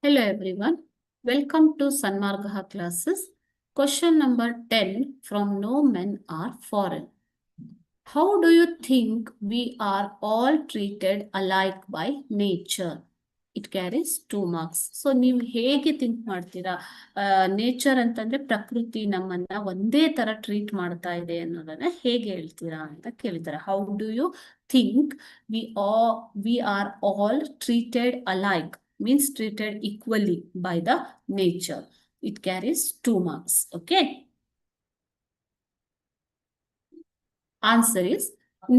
Hello everyone. Welcome to Sanmargaha classes. Question number 10 from No Men Are Foreign. How do you think we are all treated alike by nature? It carries 2 marks. So ನೀವು ಹೇಗೆ think ಮಾಡ್ತೀರಾ? Nature ಅಂತಂದ್ರೆ ಪ್ರಕೃತಿ ನಮ್ಮನ್ನ ಒಂದೇ ತರ treat ಮಾಡ್ತಾ ಇದೆ ಅನ್ನೋದನ್ನ ಹೇಗೆ ಹೇಳ್ತೀರಾ ಅಂತ ಕೇಳಿದ್ದಾರೆ. How do you think we are all treated alike means treated equally by the nature? It carries 2 marks. Okay. Answer is,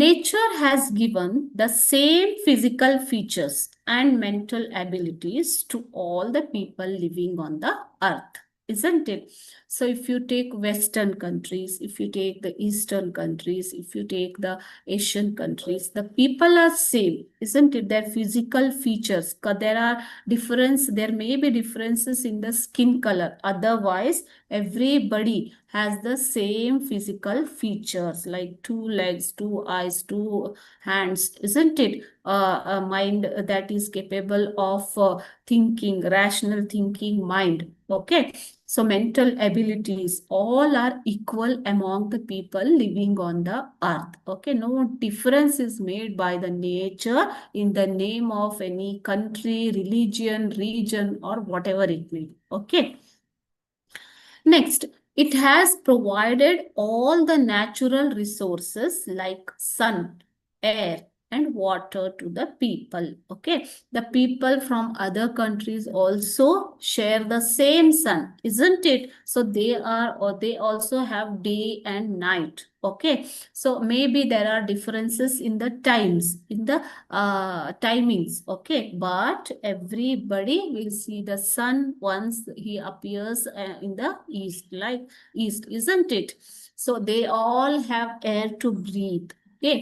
nature has given the same physical features and mental abilities to all the people living on the earth, isn't it? So if you take Western countries, if you take the Eastern countries, if you take the Asian countries, the people are same, isn't it? Their physical features, there may be differences in the skin color. Otherwise, everybody has the same physical features like 2 legs, 2 eyes, 2 hands, isn't it? A mind that is capable of thinking, rational thinking mind. Okay. So mental abilities, all are equal among the people living on the earth. Okay. No difference is made by the nature in the name of any country, religion, region, or whatever it may be. Okay. Next, it has provided all the natural resources like sun, air, and water to the people. Okay, the people from other countries also share the same sun, isn't it? So they also have day and night. Okay, so maybe there are differences in the times, in the timings. Okay, but everybody will see the sun once he appears in the east, like east, isn't it? So they all have air to breathe. Okay.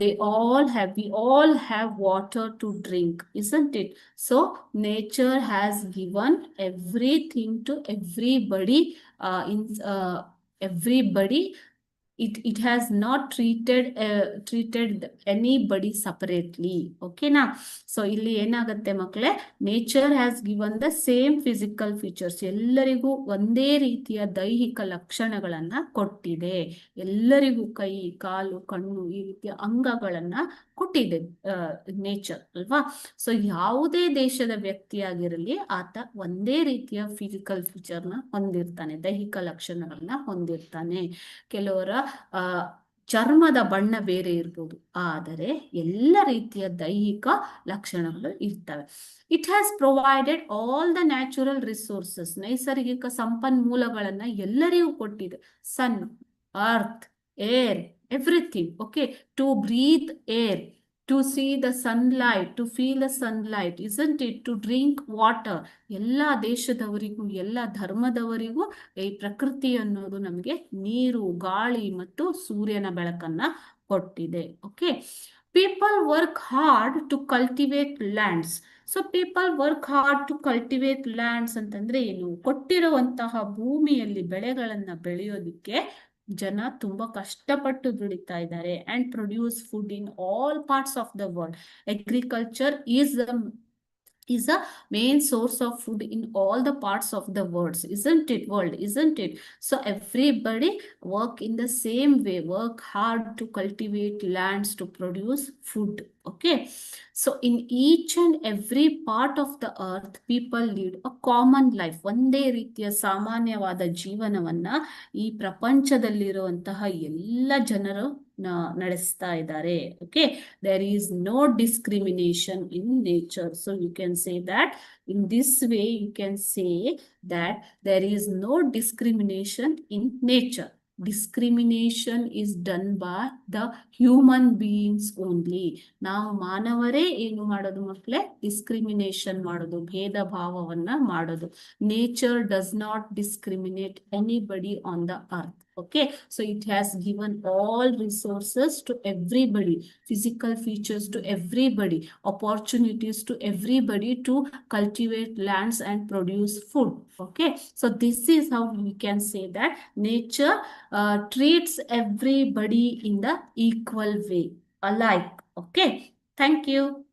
We all have water to drink, isn't it? So nature has given everything to everybody. Everybody, it has not treated anybody separately. Okay na? So ಇಲ್ಲಿ ಏನಾಗುತ್ತೆ ಮಕ್ಕಳೇ, nature has given the same physical features, ಎಲ್ಲರಿಗೂ ಒಂದೇ ರೀತಿಯ ದೈಹಿಕ ಲಕ್ಷಣಗಳನ್ನ ಕೊಟ್ಟಿದೆ. ಎಲ್ಲರಿಗೂ ಕೈ, ಕಾಲು, ಕಣ್ಣು, ಈ ರೀತಿಯ ಅಂಗಗಳನ್ನ ಕೊಟ್ಟಿದೆ ನೇಚರ್ ಅಲ್ವಾ? ಸೊ ಯಾವುದೇ ದೇಶದ ವ್ಯಕ್ತಿಯಾಗಿರಲಿ, ಆತ ಒಂದೇ ರೀತಿಯ ಫಿಸಿಕಲ್ ಫೀಚರ್ನ ಹೊಂದಿರ್ತಾನೆ, ದೈಹಿಕ ಲಕ್ಷಣಗಳನ್ನ ಹೊಂದಿರ್ತಾನೆ. ಕೆಲವರ ಚರ್ಮದ ಬಣ್ಣ ಬೇರೆ ಇರ್ಬೋದು, ಆದರೆ ಎಲ್ಲ ರೀತಿಯ ದೈಹಿಕ ಲಕ್ಷಣಗಳು ಇರ್ತವೆ. It has provided all the natural resources, ನೈಸರ್ಗಿಕ ಸಂಪನ್ಮೂಲಗಳನ್ನ ಎಲ್ಲರಿಗೂ ಕೊಟ್ಟಿದೆ. Sun, earth, air, everything. Okay, to breathe air, to see the sunlight, to feel the sunlight, isn't it? To drink water. ಎಲ್ಲ ದೇಶದವರಿಗೂ, ಎಲ್ಲ ಧರ್ಮದವರಿಗೂ ಈ ಪ್ರಕೃತಿ ಅನ್ನೋದು ನಮಗೆ ನೀರು, ಗಾಳಿ ಮತ್ತು ಸೂರ್ಯನ ಬೆಳಕನ್ನ ಕೊಟ್ಟಿದೆ. Okay, people work hard to cultivate lands. So people work hard to cultivate lands ಅಂತಂದ್ರೆ ಏನು? ಕೊಟ್ಟಿರುವಂತಹ ಭೂಮಿಯಲ್ಲಿ ಬೆಳೆಗಳನ್ನ ಬೆಳೆಯೋದಿಕ್ಕೆ ಜನ ತುಂಬಾ ಕಷ್ಟಪಟ್ಟು ದುಡಿತಾ ಇದ್ದಾರೆ. And produce food in all parts of the world. Agriculture is a main source of food in all the parts of the world, isn't it? So everybody work in the same way, work hard to cultivate lands to produce food. Okay, so in each and every part of the earth, people lead a common life. ಒಂದೇ ರೀತಿಯ ಸಾಮಾನ್ಯವಾದ ಜೀವನವನ್ನ ಈ ಪ್ರಪಂಚದಲ್ಲಿರುವಂತಹ ಎಲ್ಲ ಜನರು ನಡೆಸ್ತಾ ಇದ್ದಾರೆ. Okay, there is no discrimination in nature. So you can say that in this way, you can say that there is no discrimination in nature. Discrimination is done by the human beings only. ನಾವು ಮಾನವರೇ ಏನು ಮಾಡೋದು ಮಕ್ಕಳೇ? Discrimination ಮಾಡೋದು, ಭೇದ ಭಾವವನ್ನ ಮಾಡೋದು. Nature does not discriminate anybody on the earth. Okay, so it has given all resources to everybody, physical features to everybody, opportunities to everybody to cultivate lands and produce food. Okay, so this is how we can say that nature treats everybody in the equal way, alike. Okay, thank you.